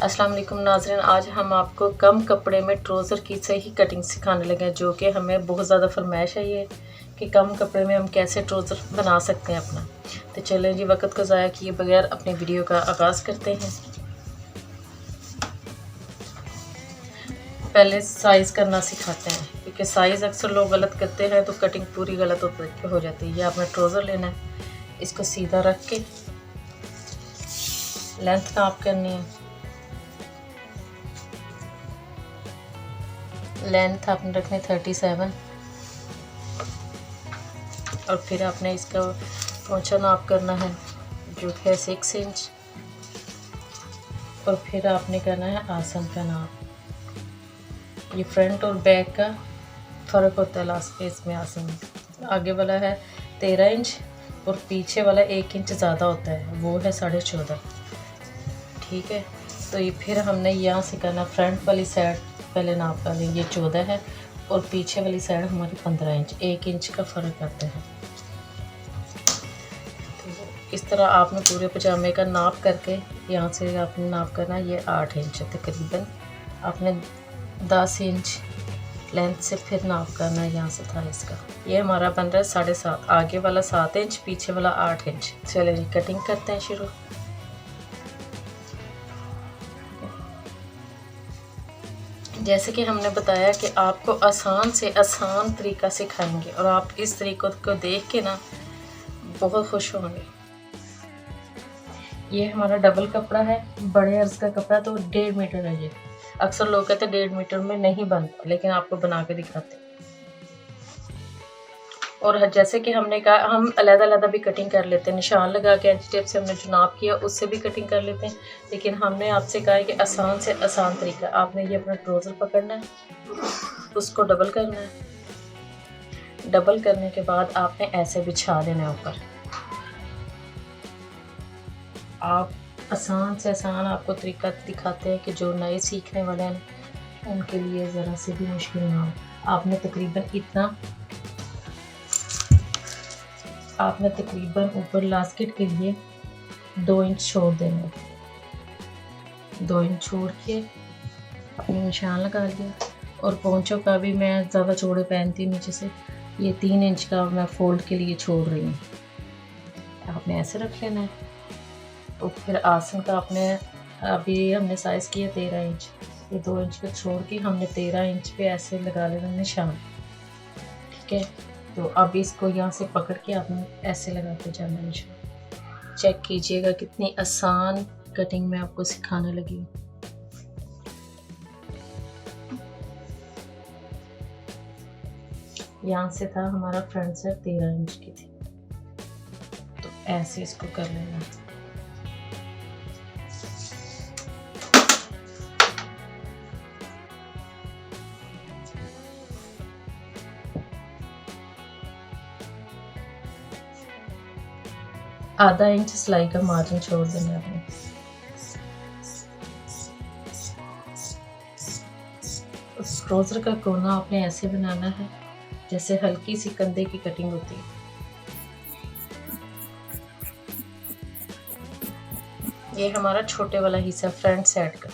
अस्सलाम वालेकुम नाज़रीन, आज हम आपको कम कपड़े में ट्राउज़र की सही कटिंग सिखाने लगे हैं, जो कि हमें बहुत ज़्यादा फरमाइश है ये कि कम कपड़े में हम कैसे ट्राउज़र बना सकते हैं अपना। तो चलें जी, वक्त को ज़ाया किए बगैर अपनी वीडियो का आगाज़ करते हैं। पहले साइज़ करना सिखाते हैं, क्योंकि साइज़ अक्सर लोग गलत करते हैं तो कटिंग पूरी गलत हो जाती है। ये आपने ट्राउज़र लेना है, इसको सीधा रख के लेंथ नाप करनी है। लेंथ आपने रखनी 37 और फिर आपने इसका पोंछा नाप करना है जो है 6 इंच, और फिर आपने करना है आसन का नाप। ये फ्रंट और बैक का फ़र्क होता है लास्ट पे इसमें आसन में। आगे वाला है 13 इंच और पीछे वाला 1 इंच ज़्यादा होता है, वो है 14.5। ठीक है, तो ये फिर हमने यहाँ से करना फ्रंट वाली साइड पहले नाप कर लें, ये 14 है और पीछे वाली साइड हमारी 15 इंच, 1 इंच का फ़र्क आता है। तो इस तरह आपने पूरे पजामे का नाप करके यहाँ से आपने नाप करना, ये 8 इंच है तकरीबन। आपने 10 इंच लेंथ से फिर नाप करना है यहाँ से था इसका। ये हमारा बन रहा है 7.5, आगे वाला 7 इंच, पीछे वाला 8 इंच। चलिए जी, कटिंग करते हैं शुरू। जैसे कि हमने बताया कि आपको आसान से आसान तरीका सिखाएंगे और आप इस तरीक़े को देख के ना बहुत खुश होंगे। ये हमारा डबल कपड़ा है, बड़े अर्ज का कपड़ा, तो 1.5 मीटर है ये। अक्सर लोग कहते हैं 1.5 मीटर में नहीं बनता, लेकिन आपको बना के दिखाते हैं। और जैसे कि हमने कहा, हम अलग-अलग भी कटिंग कर लेते हैं, निशान लगा के एज टेप से हमने जो नाप किया उससे भी कटिंग कर लेते हैं, लेकिन हमने आपसे कहा है कि आसान से आसान तरीका। आपने ये अपना ट्राउज़र पकड़ना है, उसको डबल करना है। डबल करने के बाद आपने ऐसे बिछा देना है ऊपर। आप आसान से आसान आपको तरीका दिखाते हैं कि जो नए सीखने वाले हैं उनके लिए ज़रा से भी मुश्किल ना हो। आपने तकरीबन ऊपर लास्केट के लिए 2 इंच छोड़ देना है। 2 इंच छोड़ के अपने निशान लगा दिया। और पोंचों का भी मैं ज़्यादा चौड़े पहनती हूँ नीचे से, ये 3 इंच का मैं फोल्ड के लिए छोड़ रही हूँ। आपने ऐसे रख लेना है। और फिर आसन का आपने, अभी हमने साइज़ किया 13 इंच, ये 2 इंच का छोड़ के हमने 13 इंच पे ऐसे लगा लेना निशान। ठीक है, तो अब इसको यहाँ से पकड़ के आपने ऐसे लगाते जाना निशान। चेक कीजिएगा कितनी आसान कटिंग में आपको सिखाने लगी हूँ। यहाँ से था हमारा फ्रंट से 13 इंच की थी, तो ऐसे इसको कर लेना। आधा इंच सिलाई का मार्जिन छोड़ देना आपने। ट्राउज़र का कोना आपने ऐसे बनाना है जैसे हल्की सी कंधे की कटिंग होती है। ये हमारा छोटे वाला हिस्सा फ्रंट साइड का।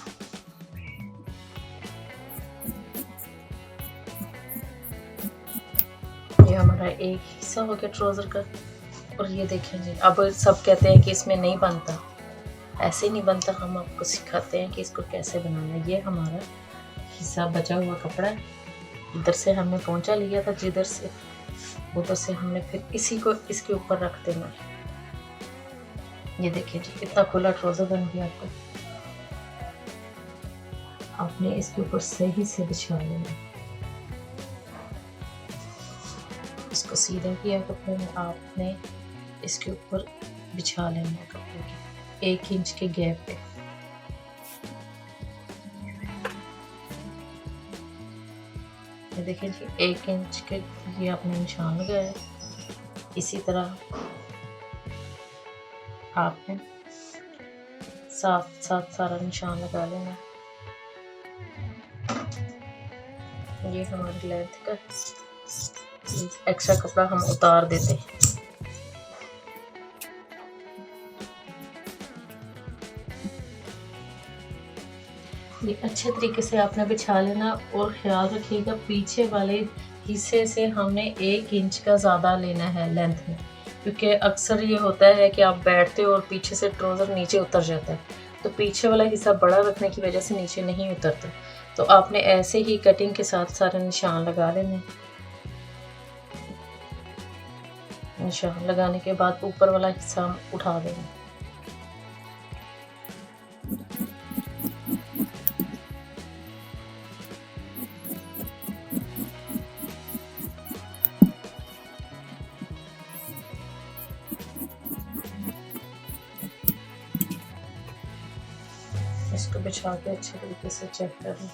ये हमारा एक हिस्सा हो गया ट्राउज़र का। और ये देखें जी, अब सब कहते हैं कि इसमें नहीं बनता, ऐसे नहीं बनता। हम आपको सिखाते हैं कि इसको कैसे बनाना है। ये हमारा हिस्सा बचा हुआ कपड़ा है, इधर से हमने पोंछा लिया था, जिधर से उधर से हमने फिर इसी को इसके ऊपर रख देना। ये देखिए जी, कितना खुला ट्राउज़र बन गया आपको। आपने इसके ऊपर सही से बिछा लेना। इसको सीधा किया कपड़े में, आपने इसके ऊपर बिछा लेना है कपड़े के 1 इंच के गैप पे। ये देखिए जी, 1 इंच के ये आपने निशान लगाया। इसी तरह आपने साथ साथ सारा निशान लगा लेना। ये हमारी लेंथ का एक्स्ट्रा कपड़ा हम उतार देते हैं। ये अच्छे तरीके से आपने बिछा लेना और ख्याल रखिएगा पीछे वाले हिस्से से हमने 1 इंच का ज़्यादा लेना है लेंथ में, क्योंकि अक्सर ये होता है कि आप बैठते हो और पीछे से ट्राउज़र नीचे उतर जाता है, तो पीछे वाला हिस्सा बड़ा रखने की वजह से नीचे नहीं उतरता। तो आपने ऐसे ही कटिंग के साथ सारे निशान लगा लेने हैं। निशान लगाने के बाद ऊपर वाला हिस्सा हम उठा देंगे। इसको बिछा के अच्छे तरीके से चेक कर लें।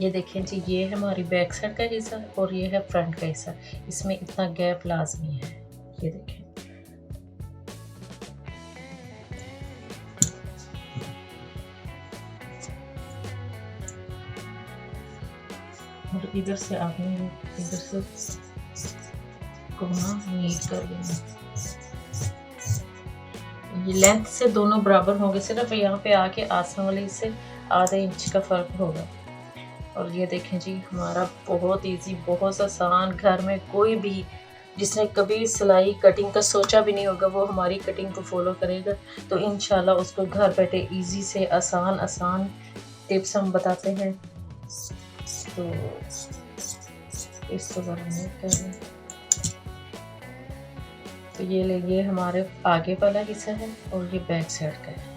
ये देखें जी, ये है हमारी बैक साइड का हिस्सा और ये है फ्रंट का हिस्सा। इसमें इतना गैप लाजमी है, ये देखें। और इधर से आपने इधर से कोना नीट कर देना। ये लेंथ से दोनों बराबर होंगे, सिर्फ यहाँ पे आके आसन वाले से आधे इंच का फर्क होगा। और ये देखें जी, हमारा बहुत इजी, बहुत आसान, घर में कोई भी जिसने कभी सिलाई कटिंग का सोचा भी नहीं होगा वो हमारी कटिंग को फॉलो करेगा, तो इंशाल्लाह उसको घर बैठे इजी से आसान टिप्स हम बताते हैं। तो इसको ज़रा नोट कर लें। तो ये हमारे आगे वाला हिस्सा है और ये बैक साइड का है।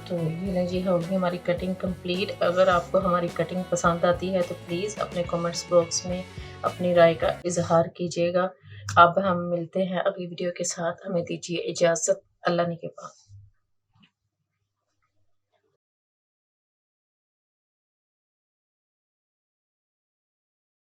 तो ये लीजिए, होगी हमारी कटिंग कंप्लीट। अगर आपको हमारी कटिंग पसंद आती है तो प्लीज़ अपने कमेंट्स बॉक्स में अपनी राय का इजहार कीजिएगा। अब हम मिलते हैं अगली वीडियो के साथ। हमें दीजिए इजाज़त। अल्लाह ने के पास।